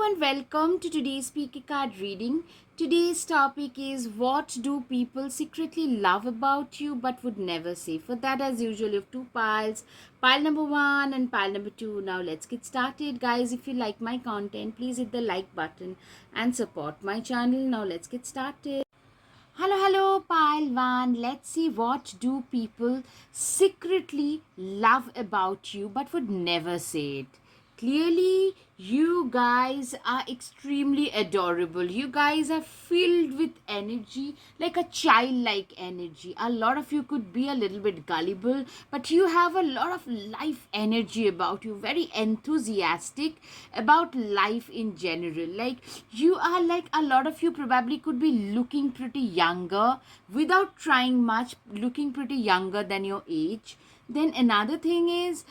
and welcome to today's speaker card reading. Today's topic is what do people secretly love about you but would never say. For that, as usual, you have two piles, pile number one and pile number two. Now let's get started, guys. If you like my content, please hit the like button and support my channel. Now let's get started. Hello, pile one. Let's see what do people secretly love about you but would never say it. Clearly, you guys are extremely adorable. You guys are filled with energy, like a childlike energy. A lot of you could be a little bit gullible, but you have a lot of life energy about you, very enthusiastic about life in general. Like, you are like a lot of you probably could be looking pretty younger without trying much, looking pretty younger than your age. Then another thing is,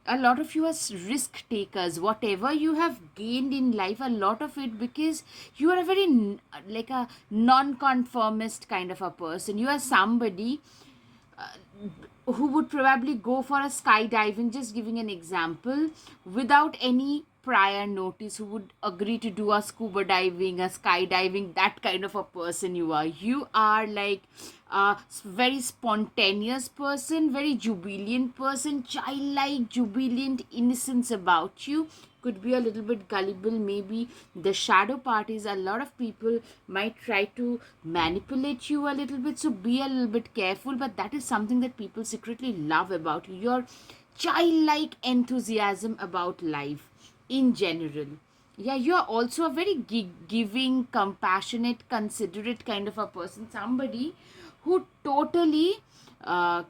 a lot of you are risk takers. Whatever you have gained in life, a lot of it, because you are a very like a non-conformist kind of a person. You are somebody who would probably go for a skydiving, just giving an example, without any prior notice, who would agree to do a scuba diving, a skydiving, that kind of a person you are. You are like a very spontaneous person, very jubilant person, childlike, jubilant innocence about you. Could be a little bit gullible, maybe the shadow part is a lot of people might try to manipulate you a little bit, so be a little bit careful. But that is something that people secretly love about you, your childlike enthusiasm about life in general. Yeah, you're also a very giving, compassionate, considerate kind of a person, somebody who totally uh,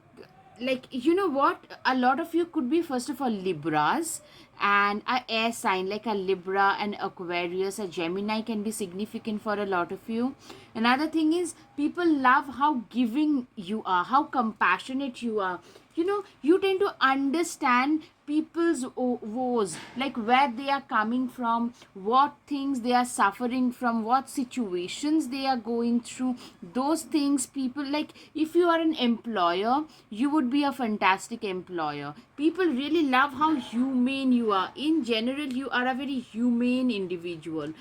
like, you know what, a lot of you could be first of all Libras and a air sign like a Libra and Aquarius. A Gemini can be significant for a lot of you. Another thing is, people love how giving you are, how compassionate you are. You know, you tend to understand people's woes, like where they are coming from, what things they are suffering from, what situations they are going through. Those things, people like, if you are an employer, you would be a fantastic employer. People really love how humane you are. In general, you are a very humane individual.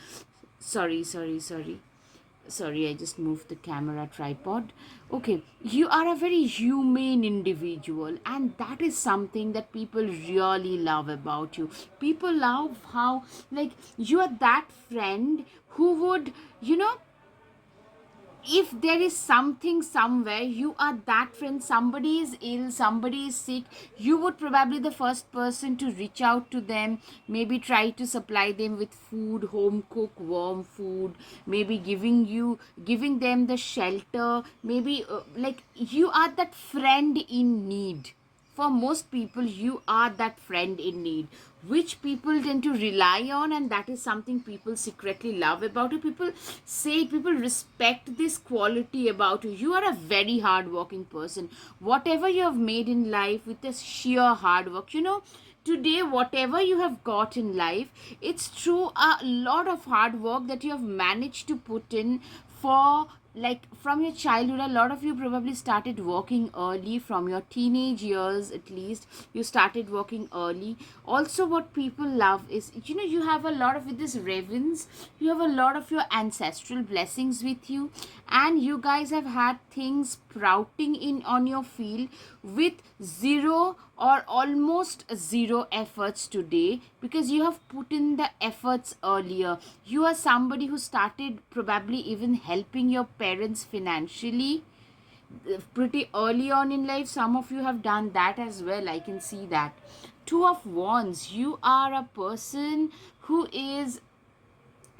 Sorry, I just moved the camera tripod. Okay, you are a very humane individual, and that is something that people really love about you. People love how, like, you are that friend who would, you know, if there is something somewhere, you are that friend. Somebody is ill, somebody is sick, you would probably the first person to reach out to them, maybe try to supply them with food, home cooked warm food, maybe giving them the shelter, maybe like, you are that friend in need. For most people, you are that friend in need, which people tend to rely on, and that is something people secretly love about you. People say, people respect this quality about you. You are a very hard working person. Whatever you have made in life with a sheer hard work, you know, today whatever you have got in life, it's through a lot of hard work that you have managed to put in. For, like, from your childhood, a lot of you probably started working early. From your teenage years, at least, you started working early. Also, what people love is, you know, you have a lot of, with this ravens, you have a lot of your ancestral blessings with you, and you guys have had things sprouting in on your field with zero or almost zero efforts today, because you have put in the efforts earlier. You are somebody who started probably even helping your parents financially pretty early on in life. Some of you have done that as well, I can see that. Two of Wands, you are a person who is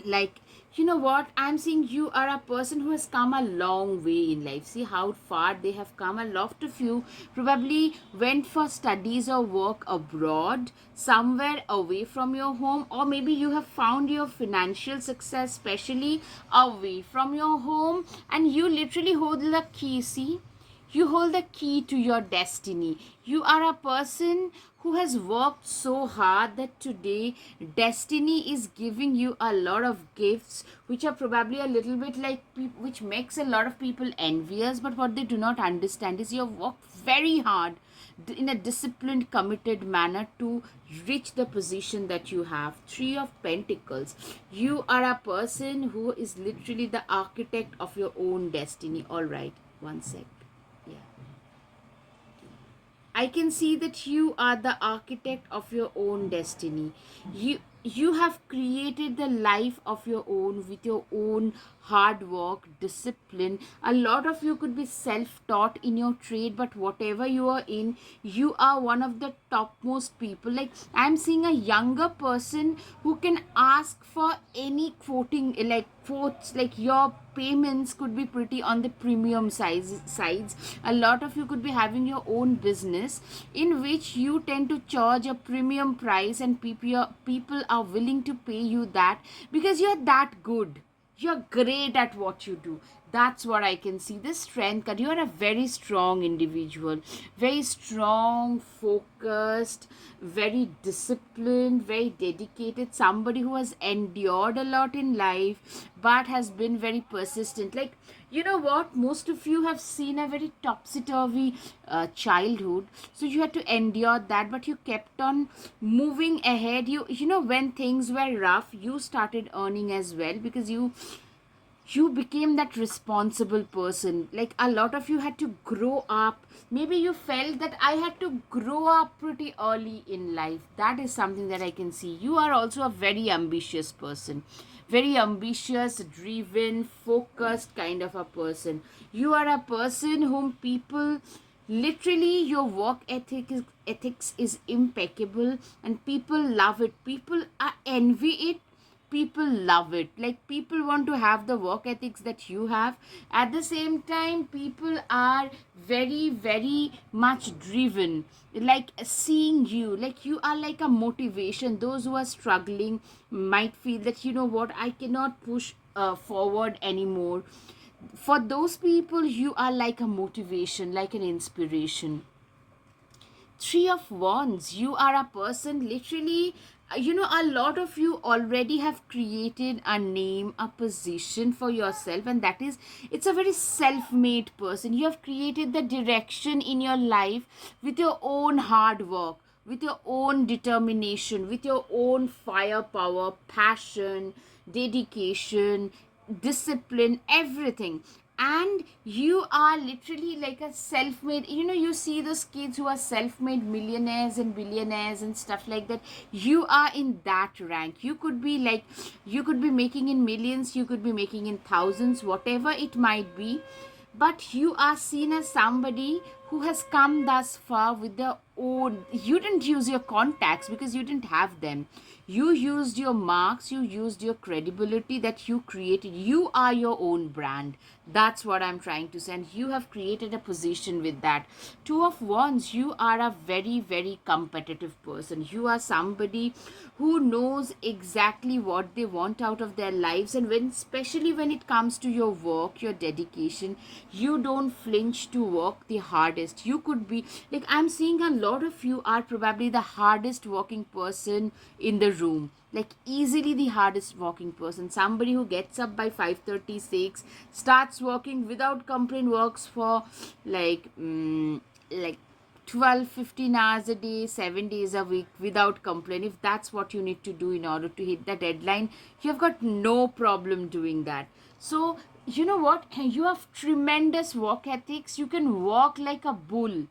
like, you know what, I'm seeing you are a person who has come a long way in life. See how far they have come. A lot of you probably went for studies or work abroad, somewhere away from your home, or maybe you have found your financial success especially away from your home, and you literally hold the key. See, you hold the key to your destiny. You are a person who has worked so hard that today destiny is giving you a lot of gifts, which are probably a little bit like, which makes a lot of people envious. But what they do not understand is you have worked very hard, in a disciplined, committed manner to reach the position that you have. Three of Pentacles. You are a person who is literally the architect of your own destiny. All right, one sec. Yeah. I can see that you are the architect of your own destiny. You have created the life of your own with your own hard work, discipline. A lot of you could be self-taught in your trade, but whatever you are in, you are one of the topmost people. Like I'm seeing a younger person who can ask for any quoting, like quotes, like your payments could be pretty on the premium sides. A lot of you could be having your own business in which you tend to charge a premium price, and people are willing to pay you that because you're that good, you're great at what you do. That's what I can see. This strength card, you are a very strong individual, very strong, focused, very disciplined, very dedicated, somebody who has endured a lot in life but has been very persistent. Like, you know what, most of you have seen a very topsy-turvy childhood, so you had to endure that, but you kept on moving ahead. You know, when things were rough, you started earning as well, because you became that responsible person. Like a lot of you had to grow up. Maybe you felt that I had to grow up pretty early in life. That is something that I can see. You are also a very ambitious person, very ambitious, driven, focused kind of a person. You are a person whom people literally, your work ethics is impeccable, and people love it. People envy it, people love it. Like people want to have the work ethics that you have. At the same time, people are very very much driven, like seeing you, like you are like a motivation. Those who are struggling might feel that, you know what, I cannot push forward anymore. For those people, you are like a motivation, like an inspiration. Three of Wands, you are a person literally, you know, a lot of you already have created a name, a position for yourself, and that is, it's a very self-made person. You have created the direction in your life with your own hard work, with your own determination, with your own firepower, passion, dedication, discipline, everything. And you are literally like a self-made, you know, you see those kids who are self-made millionaires and billionaires and stuff like that. You are in that rank. You could be like, you could be making in millions, you could be making in thousands, whatever it might be, but you are seen as somebody who has come thus far with their own. You didn't use your contacts because you didn't have them. You used your marks, you used your credibility that you created. You are your own brand. That's what I'm trying to say, and you have created a position with that. Two of Wands, you are a very very competitive person. You are somebody who knows exactly what they want out of their lives, and when, especially when it comes to your work, your dedication, you don't flinch to work the hardest. You could be like, I'm seeing a lot of you are probably the hardest working person in the room, like easily the hardest working person. Somebody who gets up by 5:36, starts working without complaint, works for like like 12 15 hours a day, 7 days a week without complaint. If that's what you need to do in order to hit the deadline, you've got no problem doing that. So you know what, you have tremendous work ethics. You can walk like a bull.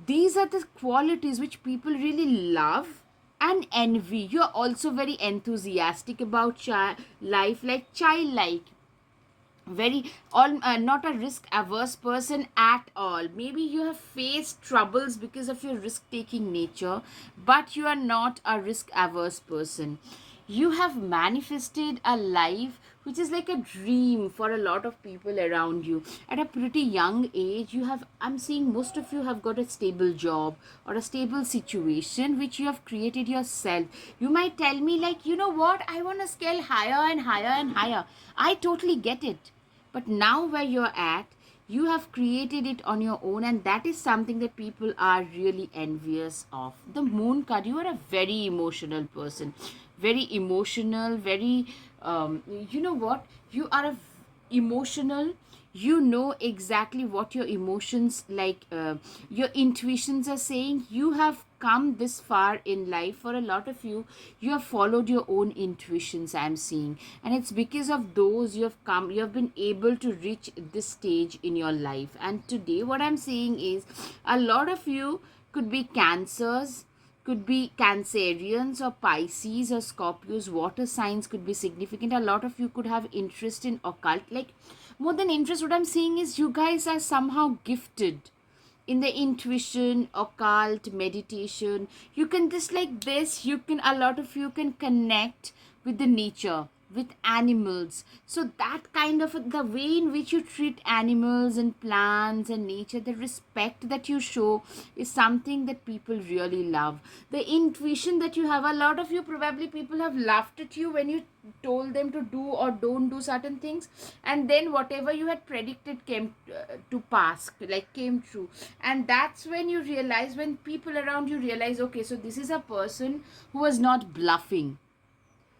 These are the qualities which people really love and envy. You're also very enthusiastic about life, like childlike, very all, not a risk averse person at all. Maybe you have faced troubles because of your risk taking nature, but you are not a risk averse person. You have manifested a life which is like a dream for a lot of people around you. At a pretty young age, you have, I'm seeing most of you have got a stable job or a stable situation which you have created yourself. You might tell me like, you know what, I want to scale higher and higher and higher. I totally get it. But now where you're at, you have created it on your own, and that is something that people are really envious of. The Moon card, you are a very emotional person, very emotional, very you know what, you are a emotional. You know exactly what your emotions your intuitions are saying. You have come this far in life. For a lot of you, you have followed your own intuitions, I'm seeing, and it's because of those you have been able to reach this stage in your life. And today what I'm seeing is a lot of you could be cancers, could be Cancerians or Pisces or Scorpios. Water signs could be significant. A lot of you could have interest in occult. Like, more than interest, what I'm saying is you guys are somehow gifted in the intuition, occult, meditation. You can just like this, a lot of you can connect with the nature, with animals. So that kind of the way in which you treat animals and plants and nature, the respect that you show is something that people really love. The intuition that you have, a lot of you, probably people have laughed at you when you told them to do or don't do certain things, and then whatever you had predicted came to pass, like came true. And that's when you realize, when people around you realize, okay, so this is a person who was not bluffing.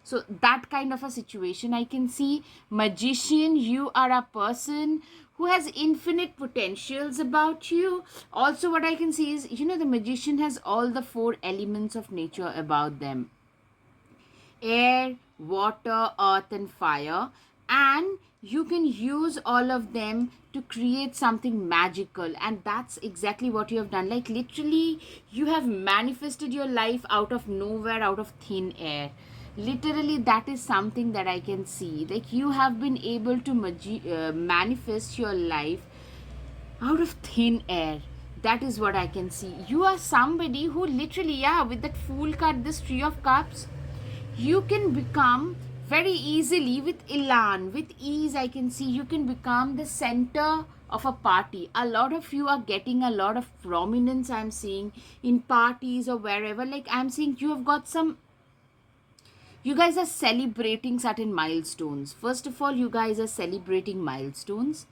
So that kind of a situation I can see. Magician, you are a person who has infinite potentials about you. Also what I can see is, the magician has all the four elements of nature about them: air, water, earth, and fire. And you can use all of them to create something magical. And that's exactly what you have done. Like, literally, you have manifested your life out of nowhere, out of thin air. Literally, that is something that I can see. Like, you have been able to manifest your life out of thin air. That is what I can see. You are somebody who literally, yeah, with that Fool card, this Tree of Cups, you can become very easily, with elan, with ease, I can see you can become the center of a party. A lot of you are getting a lot of prominence, I'm seeing, in parties or wherever. Like, I'm seeing you have got some, you guys are celebrating certain milestones. First of all, you guys are celebrating milestones.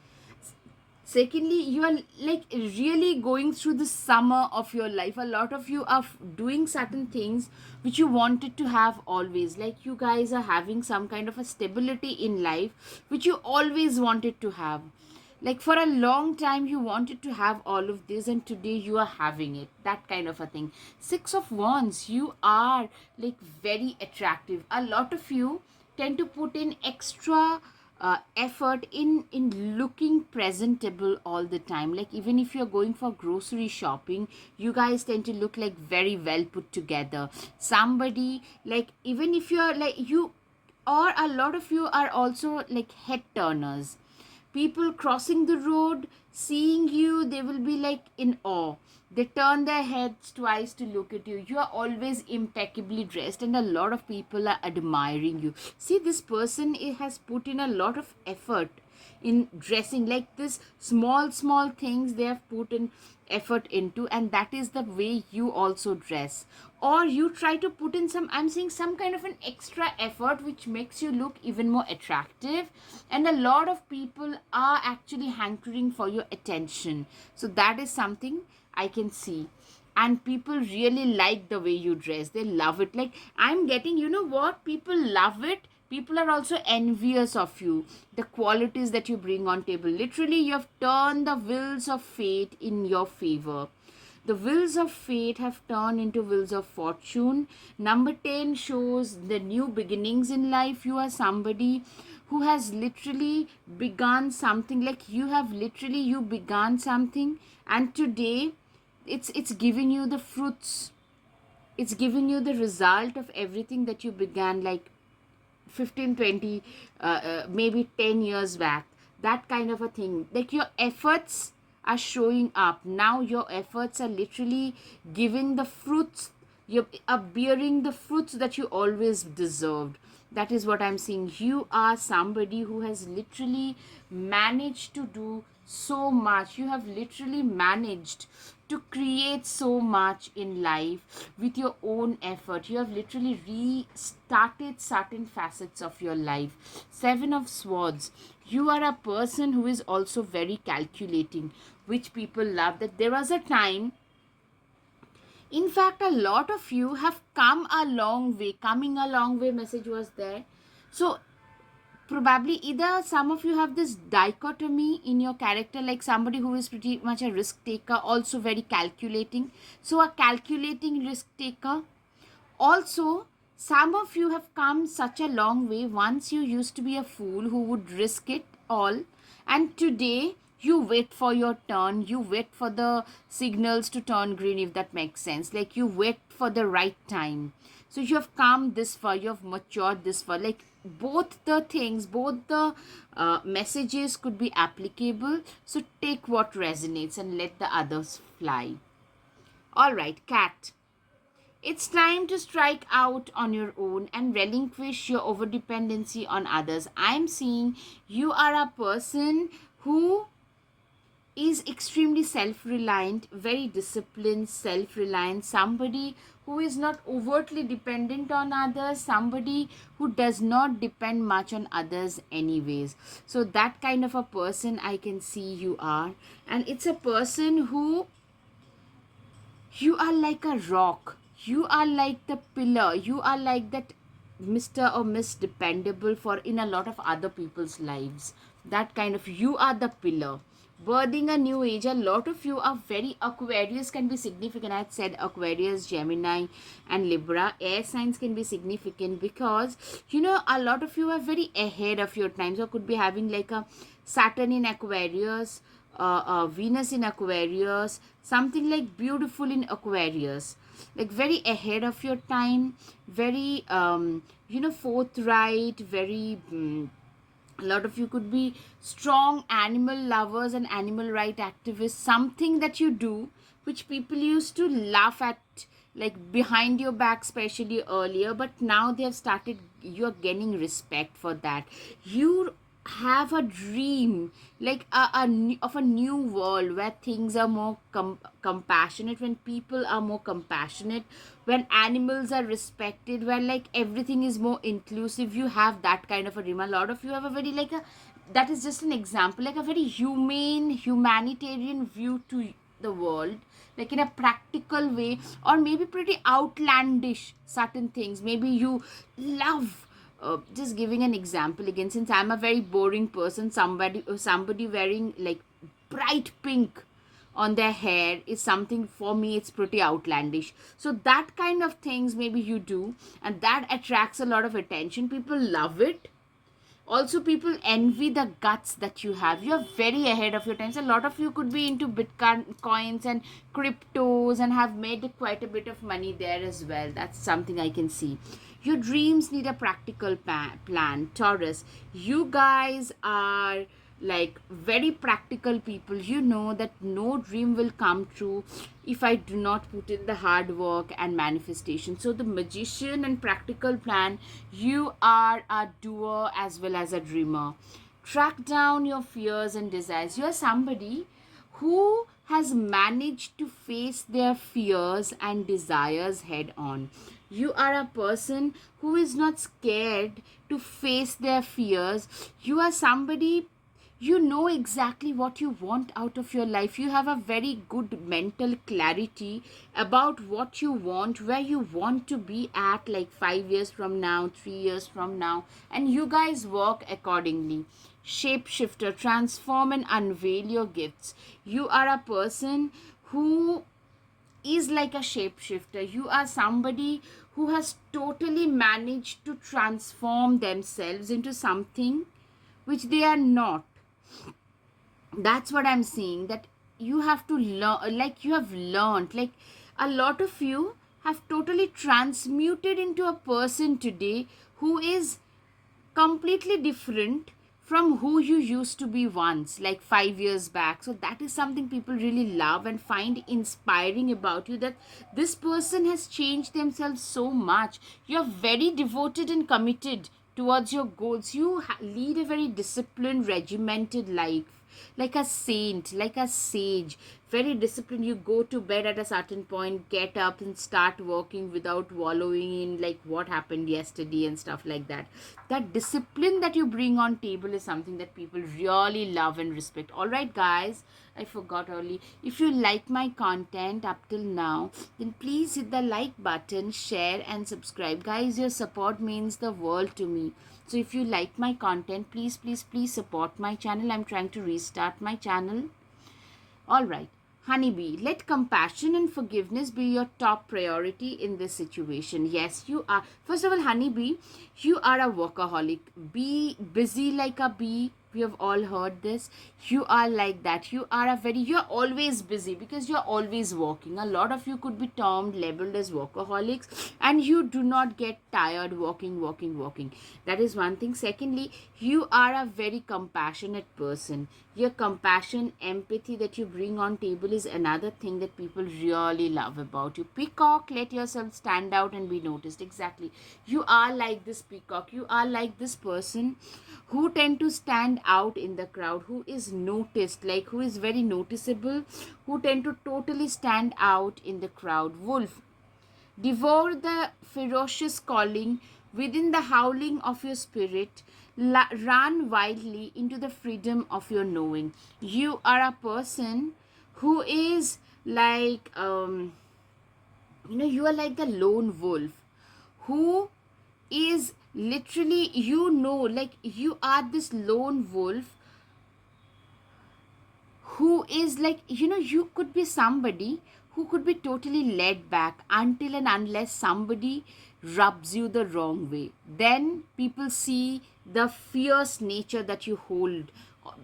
Secondly, you are like really going through the summer of your life. A lot of you are doing certain things which you wanted to have always. Like, you guys are having some kind of a stability in life which you always wanted to have. Like, for a long time you wanted to have all of this, and today you are having it. That kind of a thing. Six of Wands, you are like very attractive. A lot of you tend to put in extra effort in looking presentable all the time. Like, even if you're going for grocery shopping, you guys tend to look like very well put together. Somebody, like, even if you're like you, or a lot of you are also like head turners. People crossing the road, seeing you, they will be like in awe. They turn their heads twice to look at you. You are always impeccably dressed, and a lot of people are admiring you. See, this person has put in a lot of effort in dressing. Like, this small things they have put in effort into, and that is the way you also dress. Or you try to put in some, I'm seeing, some kind of an extra effort which makes you look even more attractive. And a lot of people are actually hankering for your attention. So that is something I can see. And people really like the way you dress. They love it. Like, I'm getting, you know what, people love it. People are also envious of you, the qualities that you bring on table. Literally, you have turned the wheels of fate in your favor. The wheels of fate have turned into wheels of fortune. Number 10 shows the new beginnings in life. You are somebody who has literally begun something. Like, you began something, and today it's giving you the fruits. It's giving you the result of everything that you began, like 15, 20, maybe 10 years back. That kind of a thing. Like, your efforts are showing up now. Your efforts are literally giving the fruits. You are bearing the fruits that you always deserved. That is what I'm seeing. You are somebody who has literally managed to do so much. You have literally managed to create so much in life with your own effort. You have literally restarted certain facets of your life. Seven of Swords, you are a person who is also very calculating, which people love. That there was a time, in fact, a lot of you have come a long way. Coming a long way message was there. So probably either some of you have this dichotomy in your character, like somebody who is pretty much a risk taker, also very calculating. So a calculating risk taker. Also, some of you have come such a long way. Once you used to be a fool who would risk it all, and today you wait for your turn. You wait for the signals to turn green, if that makes sense. Like you wait for the right time. So you have come this far, you have matured this far. Like both the things, both the messages could be applicable. So take what resonates and let the others fly. All right, cat. It's time to strike out on your own and relinquish your overdependency on others. I'm seeing you are a person who is extremely self-reliant, very disciplined, self-reliant, somebody who is not overtly dependent on others, somebody who does not depend much on others anyways. So that kind of a person I can see you are. And it's a person who, you are like a rock. You are like the pillar. You are like that Mr. or Miss Dependable for in a lot of other people's lives. That kind of, you are the pillar. Birthing a new age, a lot of you are very, Aquarius can be significant. I had said Aquarius, Gemini, and Libra. Air signs can be significant because, a lot of you are very ahead of your time. So could be having like a Saturn in Aquarius, Venus in Aquarius, something like beautiful in Aquarius, like very ahead of your time, very forthright, very a lot of you could be strong animal lovers and animal right activists. Something that you do which people used to laugh at, like behind your back, especially earlier, but now they have started, you're gaining respect for that. You have a dream, like of a new world where things are more compassionate, when people are more compassionate, when animals are respected, where like everything is more inclusive. You have that kind of a dream. A lot of you have a very like a, that is just an example, like a very humane, humanitarian view to the world, like in a practical way, or maybe pretty outlandish certain things. Maybe you love, just giving an example again, since I'm a very boring person, somebody wearing like bright pink on their hair is something, for me it's pretty outlandish. So that kind of things maybe you do, and that attracts a lot of attention. People love it. Also, people envy the guts that you have. You're very ahead of your times. A lot of you could be into Bitcoin coins and cryptos and have made quite a bit of money there as well. That's something I can see. Your dreams need a practical plan. Taurus, you guys are like very practical people. You know that no dream will come true if I do not put in the hard work and manifestation. So the magician and practical plan, you are a doer as well as a dreamer. Track down your fears and desires. You are somebody who has managed to face their fears and desires head on. You are a person who is not scared to face their fears. You are somebody, you know exactly what you want out of your life. You have a very good mental clarity about what you want, where you want to be at like 5 years from now, 3 years from now, and you guys work accordingly. Shapeshifter, transform and unveil your gifts. You are a person who is like a shapeshifter. You are somebody who has totally managed to transform themselves into something which they are not. That's what I'm saying, that you have to learn, like you have learned, like a lot of you have totally transmuted into a person today who is completely different from who you used to be once, like 5 years back. So that is something people really love and find inspiring about you, that this person has changed themselves so much. You're very devoted and committed towards your goals. You lead a very disciplined, regimented life, like a saint, like a sage. very disciplined. You go to bed at a certain point, get up and start working without wallowing in like what happened yesterday and stuff like that. That discipline that you bring on table is something that people really love and respect. All right, guys, I forgot early. If you like my content up till now, then please hit the like button, share and subscribe. Guys, your support means the world to me. So if you like my content, please, please, please support my channel. I'm trying to restart my channel. All right. Honeybee, let compassion and forgiveness be your top priority in this situation. Yes, you are. First of all, Honeybee, you are a workaholic. Be busy like a bee. We have all heard this. You are like that. You're always busy because you're always working. A lot of you could be termed, labeled as workaholics, and you do not get tired working. That is one thing. Secondly, you are a very compassionate person. Your compassion, empathy that you bring on table is another thing that people really love about you. Peacock, let yourself stand out and be noticed. Exactly. You are like this peacock. You are like this person who tend to stand out in the crowd, who is noticed, like who is very noticeable, who tend to totally stand out in the crowd. Wolf, devour the ferocious calling within the howling of your spirit. Run wildly into the freedom of your knowing. You are a person who is like, you are like the lone wolf who is literally, like you are this lone wolf who is like, you could be somebody who could be totally laid back until and unless somebody rubs you the wrong way. Then people see the fierce nature that you hold,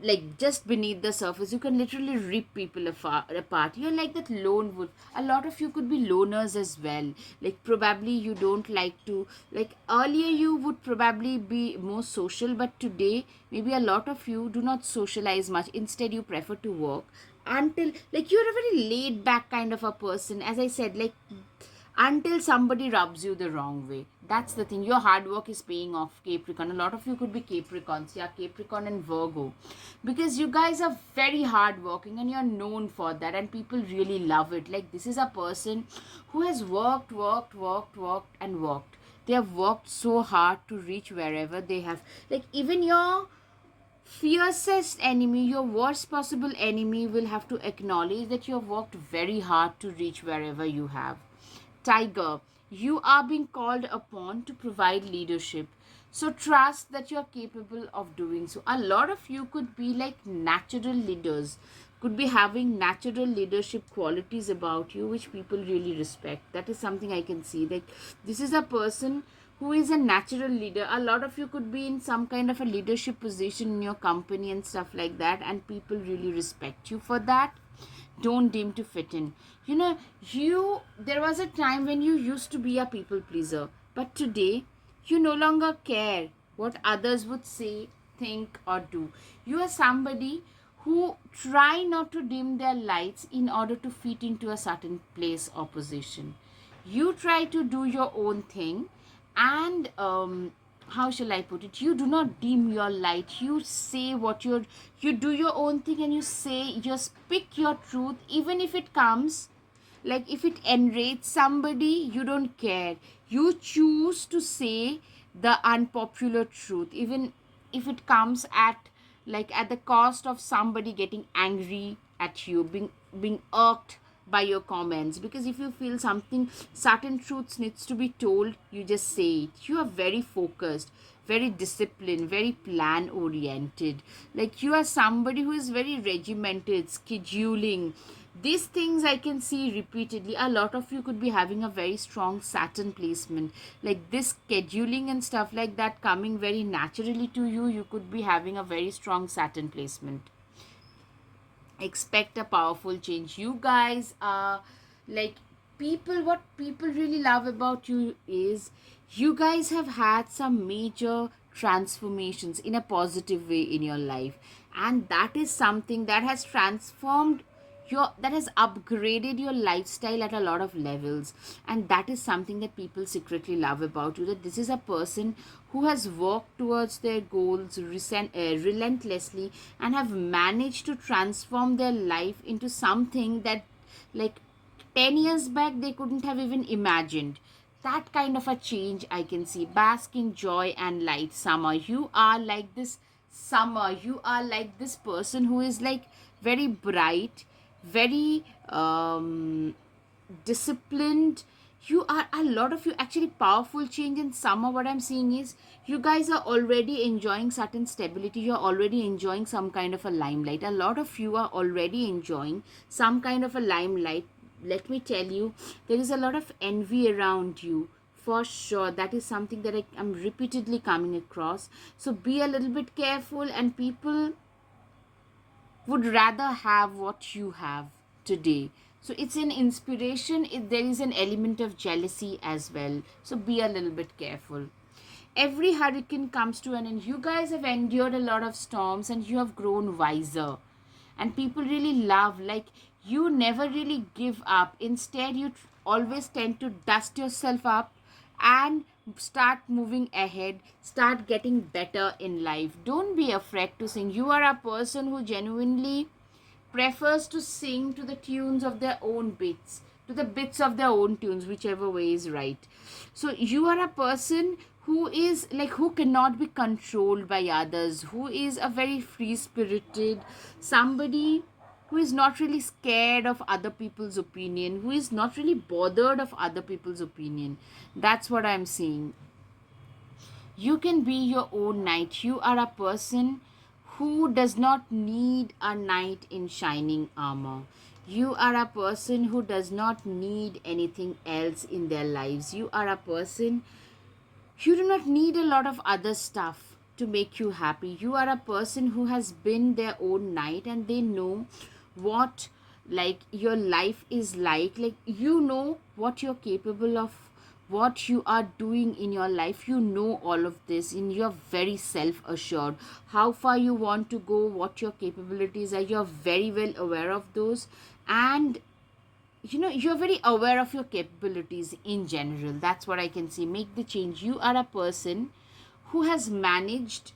like just beneath the surface. You can literally rip people apart. You're like that lone wolf. A lot of you could be loners as well. Like probably you don't like to, like earlier you would probably be more social, but today maybe a lot of you do not socialize much. Instead you prefer to work until, like, you're a very laid back kind of a person, as I said, like until somebody rubs you the wrong way. That's the thing. Your hard work is paying off, Capricorn. A lot of you could be Capricorns. Yeah, Capricorn and Virgo. Because you guys are very hard working and you're known for that, and people really love it. Like, this is a person who has worked and worked. They have worked so hard to reach wherever they have. Like, even your fiercest enemy, your worst possible enemy, will have to acknowledge that you have worked very hard to reach wherever you have. Tiger, you are being called upon to provide leadership. So trust that you are capable of doing so. A lot of you could be like natural leaders, could be having natural leadership qualities about you, which people really respect. That is something I can see. Like, this is a person who is a natural leader. A lot of you could be in some kind of a leadership position in your company and stuff like that, and people really respect you for that. Don't deem to fit in. There was a time when you used to be a people pleaser, but today you no longer care what others would say, think or do. You are somebody who try not to dim their lights in order to fit into a certain place or position. You try to do your own thing, and how shall I put it? You do not dim your light. You say you do your own thing, and you say, you speak your truth, even if it comes, like if it enrages somebody, you don't care. You choose to say the unpopular truth, even if it comes at the cost of somebody getting angry at you, being irked by your comments. Because if you feel something, certain truths needs to be told, you just say it. You are very focused, very disciplined, very plan oriented. Like, you are somebody who is very regimented, scheduling. These things I can see repeatedly. A lot of you could be having a very strong Saturn placement. Like, this scheduling and stuff like that coming very naturally to you. You could be having a very strong Saturn placement. Expect a powerful change. You guys are like, what people really love about you is you guys have had some major transformations in a positive way in your life, and that is something that has transformed that has upgraded your lifestyle at a lot of levels. And that is something that people secretly love about you, that this is a person who has worked towards their goals relentlessly, and have managed to transform their life into something that, like, 10 years back they couldn't have even imagined. That kind of a change I can see. Basking joy and light. Summer, you are like this. Summer, you are like this person who is like very bright, very disciplined. You are, a lot of you actually powerful change in summer. What I'm seeing is you guys are already enjoying certain stability. You're already enjoying some kind of a limelight. A lot of you are already enjoying some kind of a limelight. Let me tell you, there is a lot of envy around you, for sure. That is something that I'm repeatedly coming across. So be a little bit careful, and people would rather have what you have today. So it's an inspiration. There is an element of jealousy as well. So be a little bit careful. Every hurricane comes to an end. You guys have endured a lot of storms and you have grown wiser. And people really love, like, you never really give up. Instead, you always tend to dust yourself up and start moving ahead, start getting better in life. Don't be afraid to sing. You are a person who genuinely prefers to sing to the tunes of their own bits, to the bits of their own tunes, whichever way is right. So you are a person who is like, who cannot be controlled by others, who is a very free spirited, somebody who is not really scared of other people's opinion, who is not really bothered of other people's opinion. That's what I'm seeing. You can be your own knight. You are a person who does not need a knight in shining armor. You are a person who does not need anything else in their lives. You are a person, you do not need a lot of other stuff to make you happy. You are a person who has been their own knight, and they know what, like, your life is like, you know what you're capable of, what you are doing in your life. You know all of this, and you're very self assured. How far you want to go, what your capabilities are, you're very well aware of those. And you're very aware of your capabilities in general. That's what I can see. Make the change. You are a person who has managed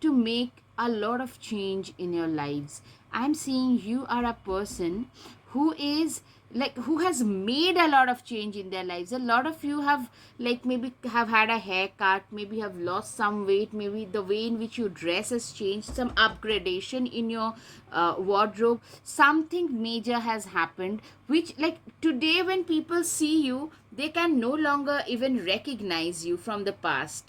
to make a lot of change in your lives. I'm seeing you are a person who is like, who has made a lot of change in their lives. A lot of you have, like, maybe have had a haircut, maybe have lost some weight, maybe the way in which you dress has changed, some upgradation in your wardrobe. Something major has happened, which, like, today when people see you, they can no longer even recognize you from the past.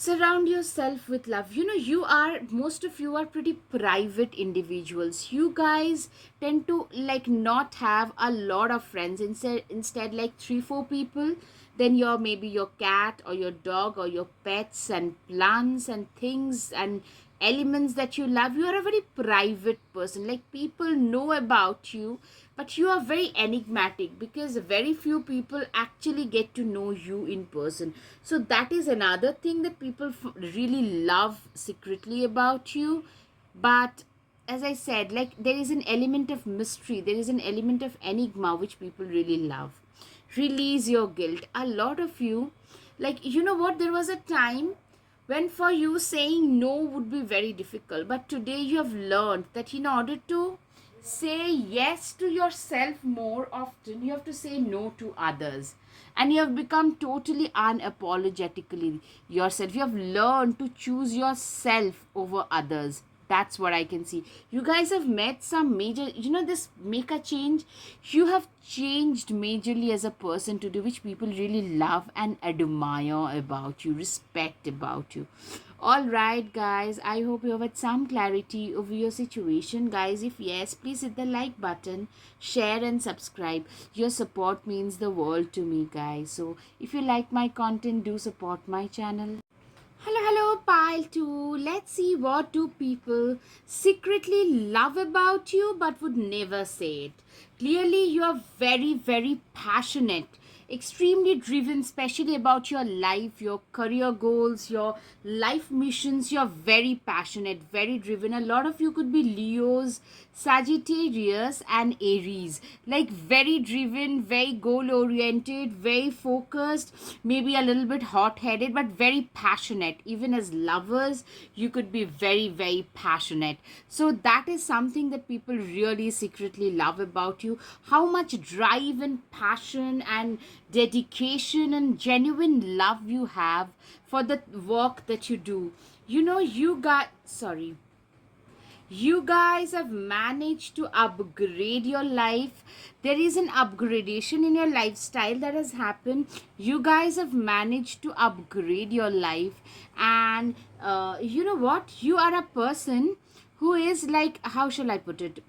Surround yourself with love. You are, most of you are pretty private individuals. You guys tend to, like, not have a lot of friends. Instead, like, 3-4 people. Then maybe your cat or your dog or your pets and plants and things and elements that you love. You are a very private person. Like, people know about you, but you are very enigmatic, because very few people actually get to know you in person. So that is another thing that people really love secretly about you. But as I said, like, there is an element of mystery, there is an element of enigma which people really love. Release your guilt. A lot of you, like, you know what, there was a time when for you saying no would be very difficult, but today you have learned that in order to say yes to yourself more often, you have to say no to others. And you have become totally unapologetically yourself. You have learned to choose yourself over others. That's what I can see. You guys have met some major, this make a change. You have changed majorly as a person today, which people really love and admire about you, respect about you. All right, guys, I hope you have had some clarity over your situation. Guys, if yes, please hit the like button, share and subscribe. Your support means the world to me, guys. So if you like my content, do support my channel. Hello, pile 2. Let's see, what do people secretly love about you but would never say it. Clearly, you are very, very passionate extremely driven, especially about your life, your career goals, your life missions. You're very passionate, very driven. A lot of you could be Leos, Sagittarius, and Aries. Like very driven, very goal oriented, very focused, maybe a little bit hot headed, but very passionate. Even as lovers, you could be very, very passionate. So that is something that people really secretly love about you. How much drive and passion and dedication and genuine love you have for the work that you do. You got, sorry, you guys have managed to upgrade your life. There is an upgradation in your lifestyle that has happened. You guys have managed to upgrade your life. And you know what, you are a person who is like, how shall I put it?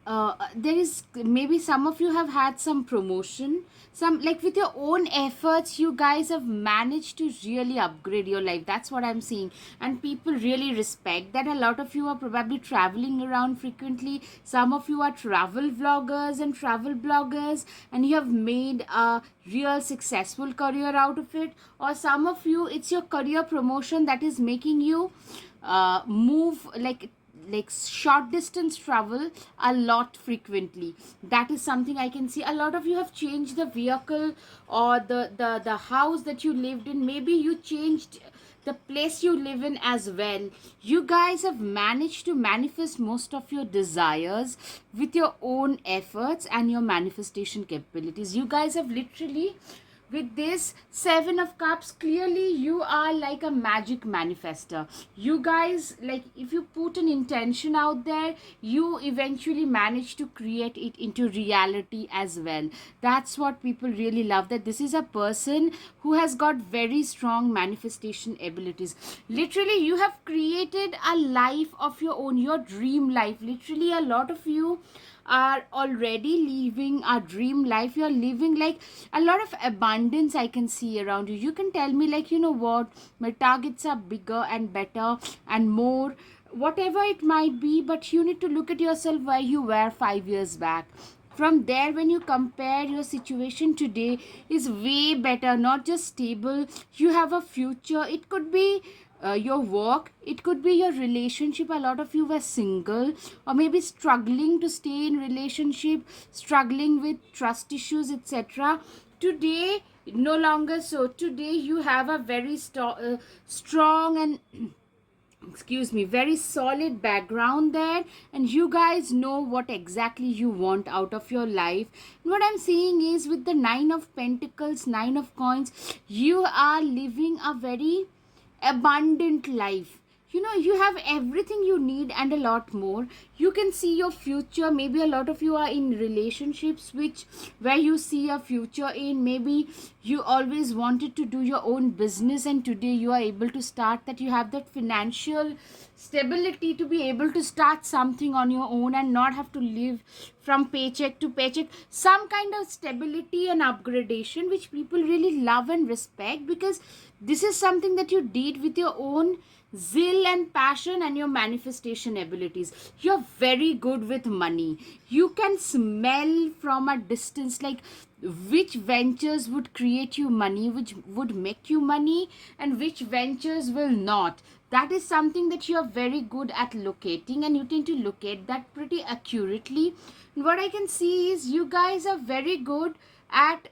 There is, maybe some of you have had some promotion, some, like with your own efforts you guys have managed to really upgrade your life. That's what I'm seeing, and people really respect that. A lot of you are probably traveling around frequently. Some of you are travel vloggers and travel bloggers, and you have made a real successful career out of it. Or some of you, it's your career promotion that is making you move, like short distance travel a lot frequently. That is something I can see. A lot of you have changed the vehicle, or the house that you lived in. Maybe you changed the place you live in as well. You guys have managed to manifest most of your desires with your own efforts and your manifestation capabilities. You guys have literally, with this Seven of Cups, clearly you are like a magic manifester. You guys, like, if you put an intention out there, you eventually manage to create it into reality as well. That's what people really love, that this is a person who has got very strong manifestation abilities. Literally, you have created a life of your own, your dream life. Literally, a lot of you are already living a dream life. You're living like a lot of abundance I can see around you. You can tell me, like, you know what, my targets are bigger and better and more, whatever it might be, but you need to look at yourself where you were 5 years back. From there, when you compare, your situation today is way better, not just stable. You have a future. It could be your work, it could be your relationship. A lot of you were single, or maybe struggling to stay in relationship, struggling with trust issues, etc. Today, no longer so. Today you have a very strong and excuse me, very solid background there, and you guys know what exactly you want out of your life. And what I'm seeing is, with the Nine of Pentacles, Nine of Coins, you are living a very abundant life. You have everything you need and a lot more. You can see your future. Maybe a lot of you are in relationships which, where you see a future in. Maybe you always wanted to do your own business, and today you are able to start that. You have that financial stability to be able to start something on your own and not have to live from paycheck to paycheck. Some kind of stability and upgradation which people really love and respect, because this is something that you did with your own zeal and passion and your manifestation abilities. You're very good with money. You can smell from a distance, like, which ventures would create you money, which would make you money, and which ventures will not. That is something that you are very good at locating, and you tend to locate that pretty accurately. What I can see is, you guys are very good at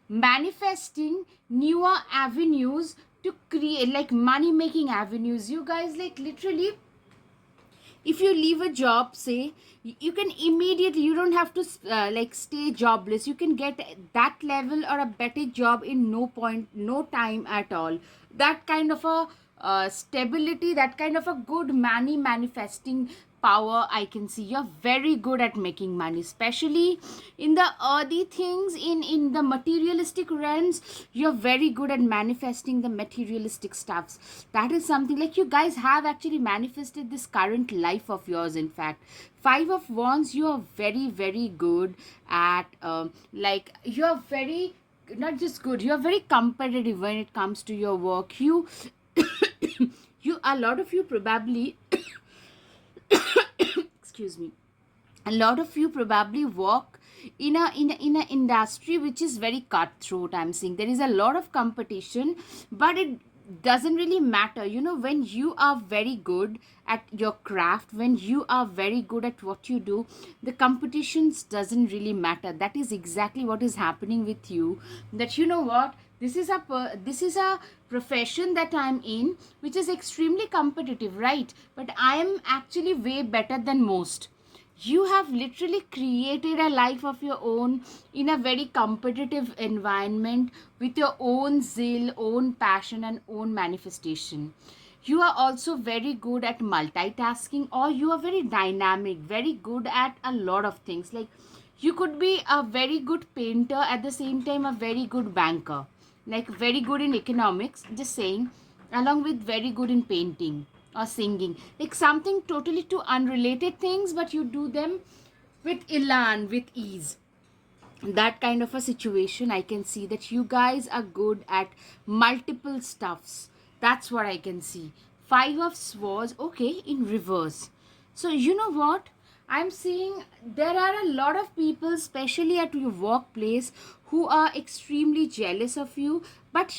manifesting newer avenues to create, like, money making avenues. You guys, like, literally, if you leave a job, say, you can immediately, you don't have to like stay jobless. You can get that level or a better job in no time at all. That kind of a stability, that kind of a good money manifesting power I can see. You're very good at making money, especially in the earthy things, in the materialistic realms. You're very good at manifesting the materialistic stuffs. That is something, like, you guys have actually manifested this current life of yours. In fact, Five of Wands, you are very, very good at like, you're very, not just good, you're very competitive when it comes to your work. You you, a lot of you probably excuse me, a lot of you probably work in a industry which is very cutthroat. I'm saying there is a lot of competition, but it doesn't really matter. When you are very good at your craft, when you are very good at what you do, the competitions doesn't really matter. That is exactly what is happening with you. That, what, this is a profession that I'm in, which is extremely competitive, right? But I am actually way better than most. You have literally created a life of your own in a very competitive environment, with your own zeal, own passion, and own manifestation. You are also very good at multitasking, or you are very dynamic, very good at a lot of things. Like, you could be a very good painter, at the same time a very good banker, like very good in economics, just saying, along with very good in painting or singing, like something totally two unrelated things, but you do them with elan, with ease. That kind of a situation, I can see that you guys are good at multiple stuffs. That's what I can see. Five of swords, okay, in reverse. So, what, I'm seeing there are a lot of people, especially at your workplace, who are extremely jealous of you. But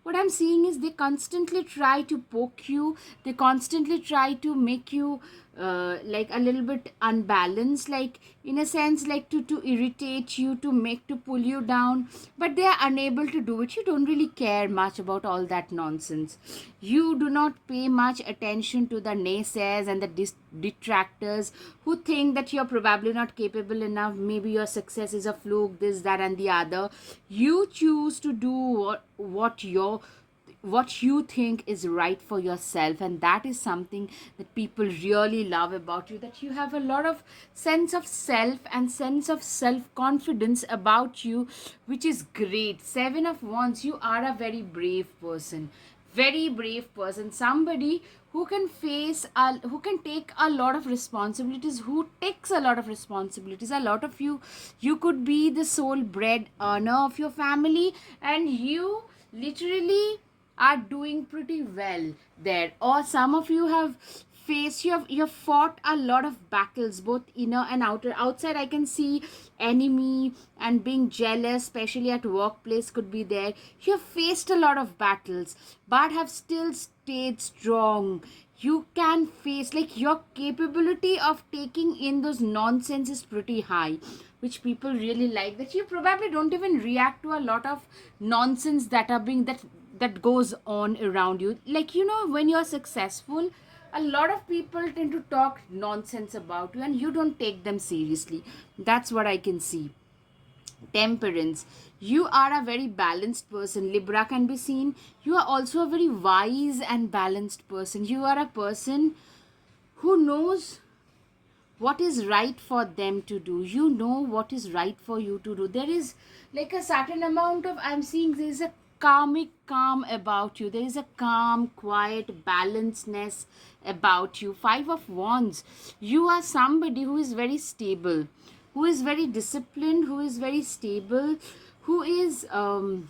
what I'm seeing is they constantly try to poke you, they constantly try to make you like a little bit unbalanced, like in a sense, like to irritate you, to pull you down, but they are unable to do it. You don't really care much about all that nonsense. You do not pay much attention to the naysayers and the detractors who think that you're probably not capable enough, maybe your success is a fluke, this, that, and the other. You choose to do what you think is right for yourself, and that is something that people really love about you, that you have a lot of sense of self and sense of self confidence about you, which is great. Seven of wands, you are a very brave person, very brave person, somebody who can who can take a lot of responsibilities, who takes a lot of responsibilities. A lot of you could be the sole bread earner of your family, and you literally are doing pretty well there. Or some of you have you've fought a lot of battles, both inner and outer. Outside, I can see enemy and being jealous, especially at workplace, could be there. You have faced a lot of battles, but have still stayed strong. You can face, like, your capability of taking in those nonsense is pretty high, which people really like. That you probably don't even react to a lot of nonsense that are being that goes on around you. Like, when you're successful, a lot of people tend to talk nonsense about you, and you don't take them seriously. That's what I can see. Temperance, you are a very balanced person. Libra can be seen, you are also a very wise and balanced person. You are a person who knows what is right for them to do. You know what is right for you to do. There is like a certain amount of, I'm seeing there is a calmic calm about you. There is a calm, quiet balancedness about you. Five of wands, you are somebody who is very stable, who is very disciplined, who is very stable, who is when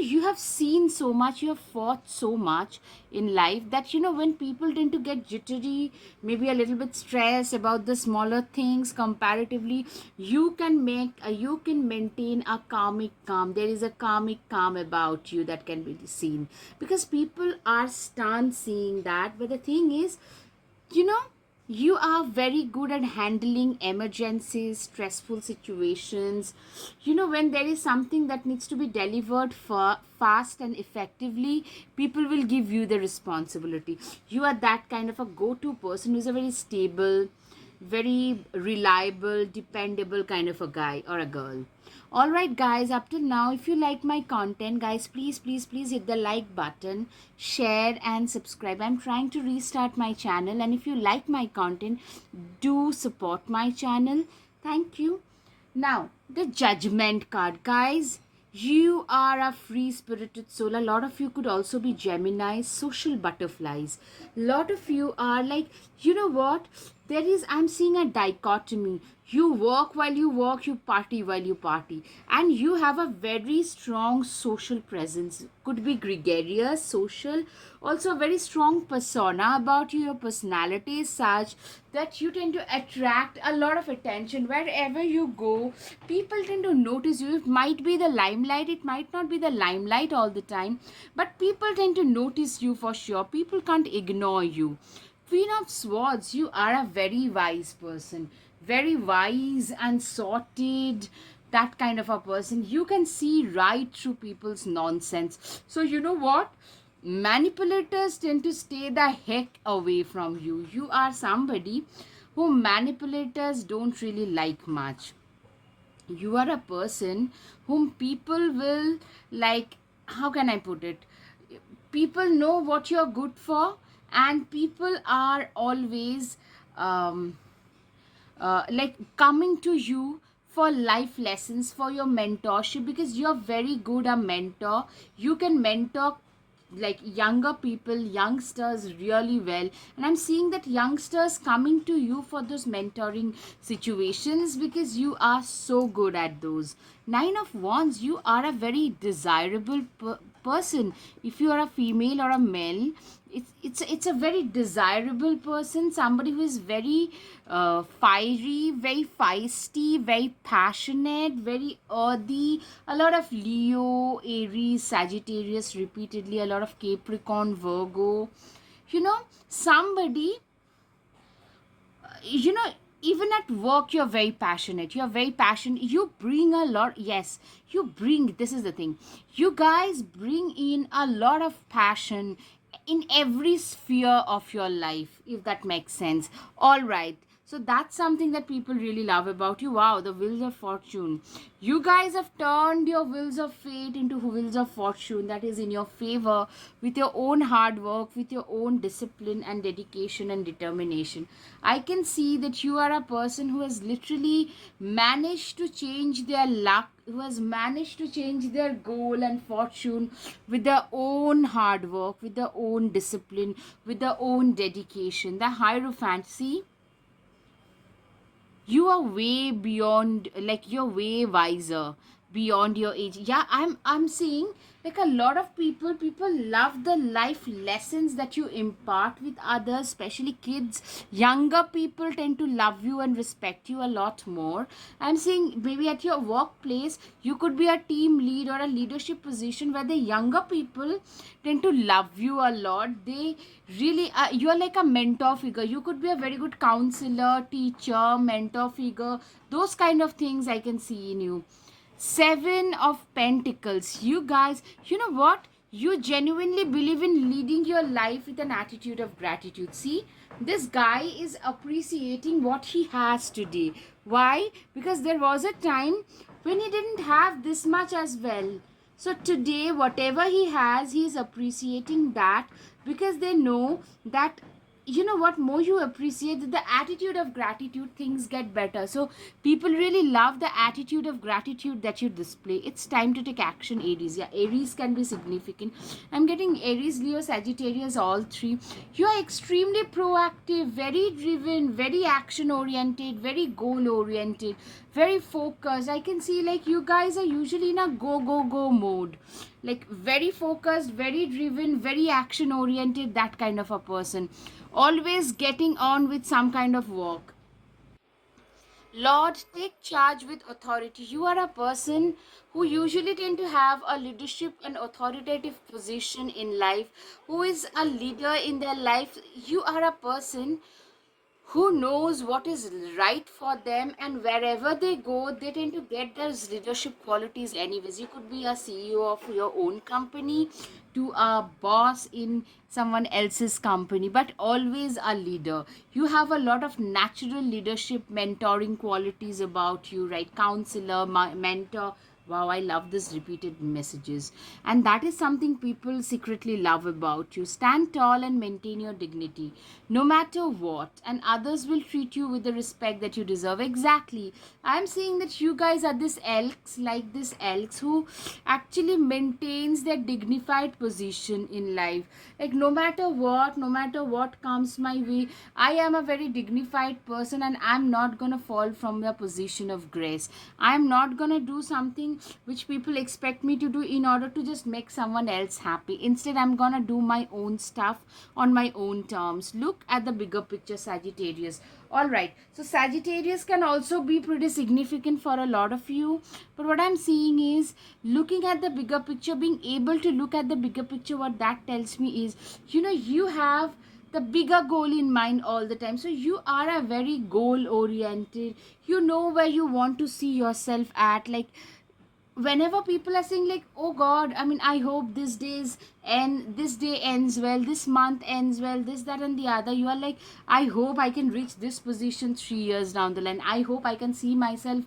you have seen so much, you have fought so much in life, that when people tend to get jittery, maybe a little bit stressed about the smaller things comparatively, you can maintain a karmic calm. There is a karmic calm about you that can be seen, because people are stunned seeing that. But the thing is, you know you are very good at handling emergencies, stressful situations. When there is something that needs to be delivered for fast and effectively, people will give you the responsibility. You are that kind of a go-to person who's a very stable, very reliable, dependable kind of a guy or a girl. All right, guys, up till now, if you like my content, guys, please hit the like button, share and subscribe. I'm trying to restart my channel, and if you like my content, do support my channel. Thank you. Now, the judgment card, guys. You are a free spirited soul. A lot of you could also be Gemini, social butterflies. A lot of you are like, what? I'm seeing a dichotomy. You work while you work, you party while you party, and you have a very strong social presence. Could be gregarious, social, also a very strong persona about you. Your personality is such that you tend to attract a lot of attention wherever you go. People tend to notice you. It might be the limelight, it might not be the limelight all the time, but people tend to notice you for sure. People can't ignore you. Queen of Swords, you are a very wise person, very wise and sorted, that kind of a person. You can see right through people's nonsense. So, you know what? Manipulators tend to stay the heck away from you. You are somebody who manipulators don't really like much. You are a person whom people will like, how can I put it? People know what you're good for, and people are always um, like coming to you for life lessons, for your mentorship, because you're very good a mentor. You can mentor like younger people, youngsters really well, and I'm seeing that youngsters coming to you for those mentoring situations because you are so good at those. Nine of Wands, you are a very desirable person. If you are a female or a male, it's a very desirable person, somebody who is very fiery, very feisty, very passionate, very earthy. A lot of Leo, Aries, Sagittarius repeatedly, a lot of Capricorn, Virgo. You know, somebody, you know, even at work you're very passionate, you're very passionate, you bring a lot. Yes, you bring, this is the thing, you guys bring in a lot of passion in every sphere of your life, if that makes sense. All right, so that's something that people really love about you. Wow, the wheels of fortune, you guys have turned your wheels of fate into wheels of fortune that is in your favor, with your own hard work, with your own discipline and dedication and determination. I can see that you are a person who has literally managed to change their luck, who has managed to change their goal and fortune with their own hard work, with their own discipline, with their own dedication. The Hierophant, see, you are way beyond, like you're way wiser beyond your age. Yeah, I'm seeing like a lot of people love the life lessons that you impart with others, especially kids. Younger people tend to love you and respect you a lot more. I'm seeing maybe at your workplace you could be a team lead or a leadership position where the younger people tend to love you a lot. They really you're like a mentor figure. You could be a very good counselor, teacher, mentor figure. Those kind of things I can see in you. Seven of Pentacles, you guys, you know what, you genuinely believe in leading your life with an attitude of gratitude. See, this guy is appreciating what he has today. Why? Because there was a time when he didn't have this much as well. So today, whatever he has, he is appreciating that, because they know that, you know what, more you appreciate the attitude of gratitude, things get better. So people really love the attitude of gratitude that you display. It's time to take action, Aries. Yeah, Aries can be significant. I'm getting Aries, Leo, Sagittarius, all three. You are extremely proactive, very driven, very action oriented, very goal oriented, very focused. I can see like you guys are usually in a go go go mode, like very focused, very driven, very action oriented, that kind of a person, always getting on with some kind of work. Lord, take charge with authority. You are a person who usually tend to have a leadership and authoritative position in life, who is a leader in their life. You are a person who knows what is right for them, and wherever they go they tend to get those leadership qualities anyways. You could be a CEO of your own company to a boss in someone else's company, but always a leader. You have a lot of natural leadership mentoring qualities about you, right? Counselor, mentor, wow, I love this repeated messages. And that is something people secretly love about you. Stand tall and maintain your dignity, no matter what, and others will treat you with the respect that you deserve. Exactly. I'm saying that you guys are this elks, like this elks who actually maintains their dignified position in life. Like no matter what comes my way, I am a very dignified person, and I'm not gonna fall from the position of grace. I'm not gonna do something which people expect me to do in order to just make someone else happy. Instead, I'm gonna do my own stuff on my own terms. Look at the bigger picture, Sagittarius. All right, so Sagittarius can also be pretty significant for a lot of you, but what I'm seeing is looking at the bigger picture, being able to look at the bigger picture. What that tells me is, you have the bigger goal in mind all the time. So you are a very goal oriented, you know where you want to see yourself at. Like, whenever people are saying like, oh god, I mean, I hope this day ends well, this month ends well, this, that, and the other, you are like, I hope I can reach this position 3 years down the line. I hope I can see myself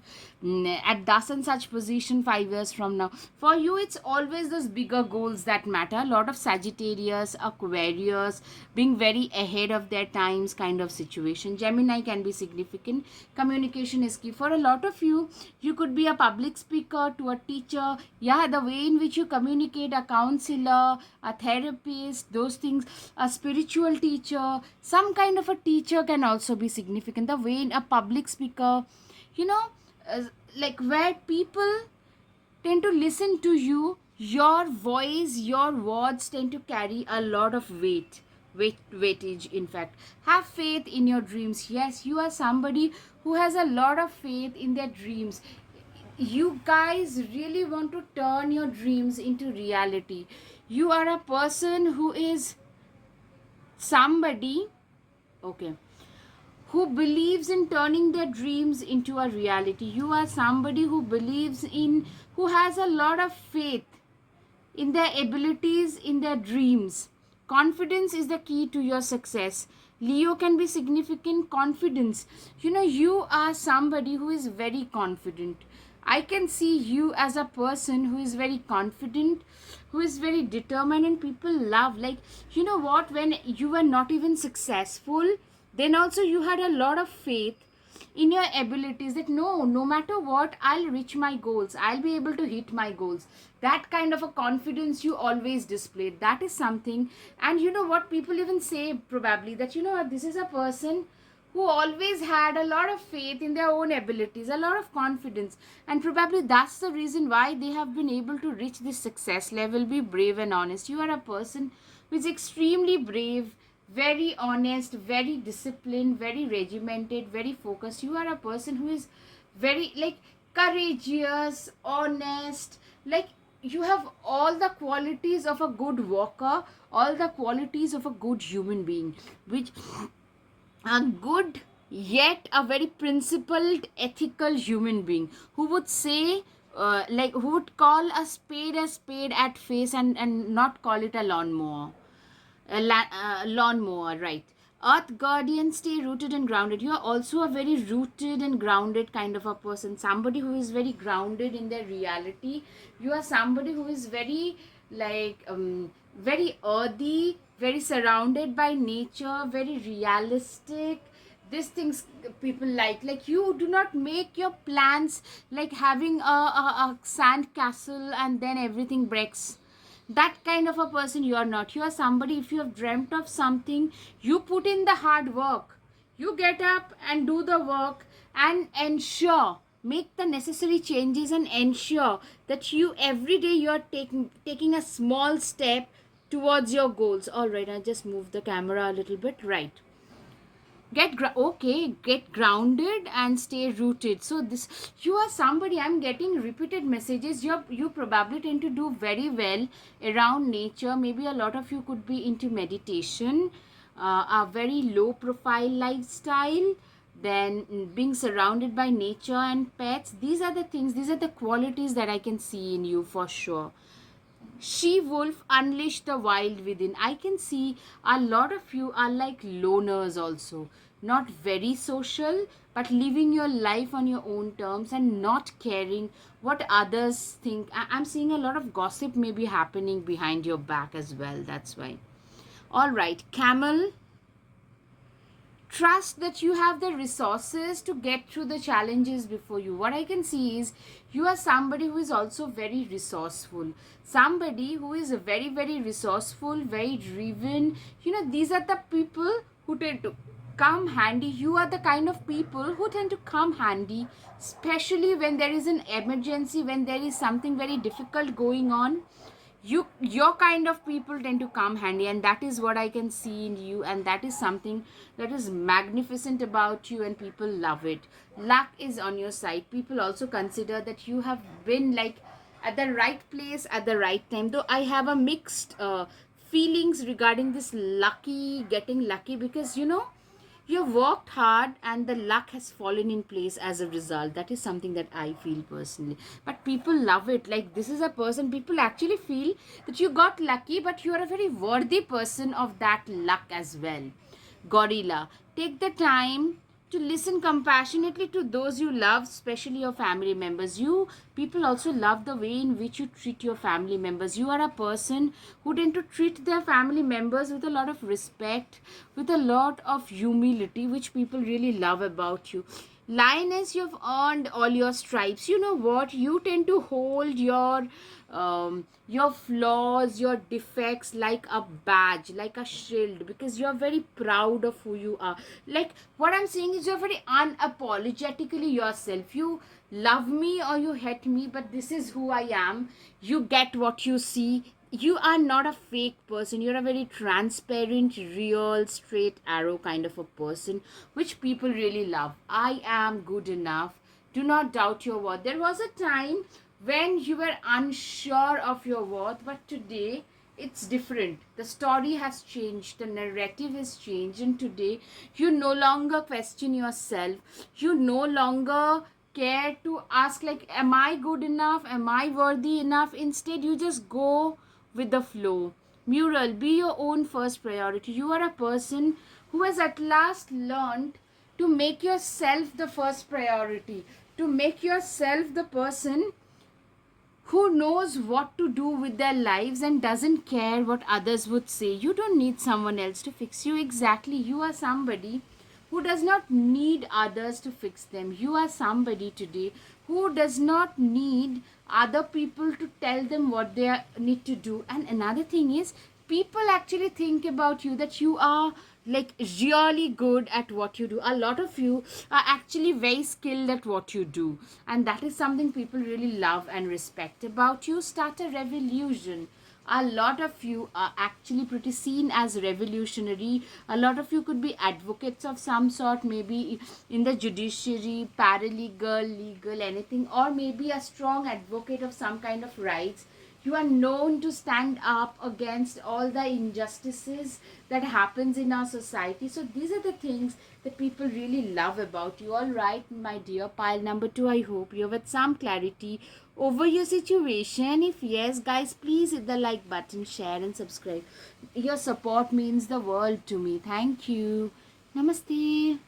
at thus and such position 5 years from now. For you, it's always those bigger goals that matter. A lot of Sagittarius, Aquarius, being very ahead of their times kind of situation. Gemini can be significant. Communication is key for a lot of you. You could be a public speaker to a teacher. Yeah, the way in which you communicate, a counselor, a therapist, those things, a spiritual teacher, some kind of a teacher can also be significant. The way in a public speaker, you know, like where people tend to listen to you, your voice, your words tend to carry a lot of weightage. In fact, have faith in your dreams. Yes, you are somebody who has a lot of faith in their dreams. You guys really want to turn your dreams into reality. You are a person who is somebody, okay, who believes in turning their dreams into a reality. You are somebody who has a lot of faith in their abilities, in their dreams. Confidence is the key to your success. Leo can be significant. Confidence. You are somebody who is very confident. I can see you as a person who is very confident, who is very determined, and people love. Like, you know what? When you were not even successful, then also you had a lot of faith in your abilities, that no matter what, I'll reach my goals, I'll be able to hit my goals. That kind of a confidence you always displayed, that is something. And you know what, people even say probably that, this is a person who always had a lot of faith in their own abilities, a lot of confidence, and probably that's the reason why they have been able to reach this success level. Be brave and honest. You are a person who is extremely brave, very honest, very disciplined, very regimented, very focused. You are a person who is very, like, courageous, honest. Like, you have all the qualities of a good worker, all the qualities of a good human being, which a good yet a very principled, ethical human being who would say, who would call a spade at face, and not call it a lawnmower. Lawnmower, right? Earth guardian, stay rooted and grounded. You are also a very rooted and grounded kind of a person, somebody who is very grounded in their reality. You are somebody who is very, like, very earthy, very surrounded by nature, very realistic. These things people like you do not make your plans like having a sand castle and then everything breaks. That kind of a person you are not. You are somebody, if you have dreamt of something, you put in the hard work, you get up and do the work, and ensure, make the necessary changes, and ensure that you every day you are taking a small step towards your goals. All right, I just moved the camera a little bit. Right, get grounded and stay rooted. So this, you are somebody, I'm getting repeated messages. You probably tend to do very well around nature. Maybe a lot of you could be into meditation, a very low profile lifestyle, then being surrounded by nature and pets. These are the things, these are the qualities that I can see in you for sure. She wolf, unleash the wild within. I can see a lot of you are like loners also. not very social, but living your life on your own terms and not caring what others think. I'm seeing a lot of gossip maybe happening behind your back as well. That's why. All right, Camel, trust that you have the resources to get through the challenges before you. What I can see is you are somebody who is also very resourceful, somebody who is very, very resourceful, very driven. These are the people who tend to come handy. You are the kind of people who tend to come handy, especially when there is an emergency, when there is something very difficult going on. Your kind of people tend to come handy, and that is what I can see in you, and that is something that is magnificent about you, and people love it. Luck is on your side. People also consider that you have been like at the right place at the right time, though I have a mixed feelings regarding this lucky, getting lucky, because you've worked hard and the luck has fallen in place as a result. That is something that I feel personally. But people love it. Like, this is a person, people actually feel that you got lucky, but you are a very worthy person of that luck as well. Gorilla, take the time to listen compassionately to those you love, especially your family members. You people also love the way in which you treat your family members. You are a person who tend to treat their family members with a lot of respect, with a lot of humility, which people really love about you. Lioness, you've earned all your stripes. You know what? You tend to hold your flaws, your defects like a badge, like a shield, because you're very proud of who you are. Like, what I'm saying is you're very unapologetically yourself. You love me or you hate me, but this is who I am. You get what you see. You are not a fake person. You're a very transparent, real, straight arrow kind of a person, which people really love. I am good enough. Do not doubt your worth. There was a time when you were unsure of your worth, but today it's different. The story has changed, the narrative has changed, and today you no longer question yourself. You no longer care to ask, like, am I good enough? Am I worthy enough? Instead, you just go with the flow. Mural, be your own first priority. You are a person who has at last learned to make yourself the first priority, to make yourself the person who knows what to do with their lives and doesn't care what others would say. You don't need someone else to fix you. Exactly. You are somebody who does not need others to fix them. You are somebody today who does not need other people to tell them what they need to do. And another thing is, people actually think about you that you are like really good at what you do. A lot of you are actually very skilled at what you do, and that is something people really love and respect about you. Start a revolution. A lot of you are actually pretty seen as revolutionary. A lot of you could be advocates of some sort, maybe in the judiciary, paralegal, legal, anything, or maybe a strong advocate of some kind of rights. You are known to stand up against all the injustices that happens in our society. So these are the things that people really love about you. All right, my dear pile number 2, I hope you have had some clarity over your situation. If yes, guys, please hit the like button, share and subscribe. Your support means the world to me. Thank you. Namaste.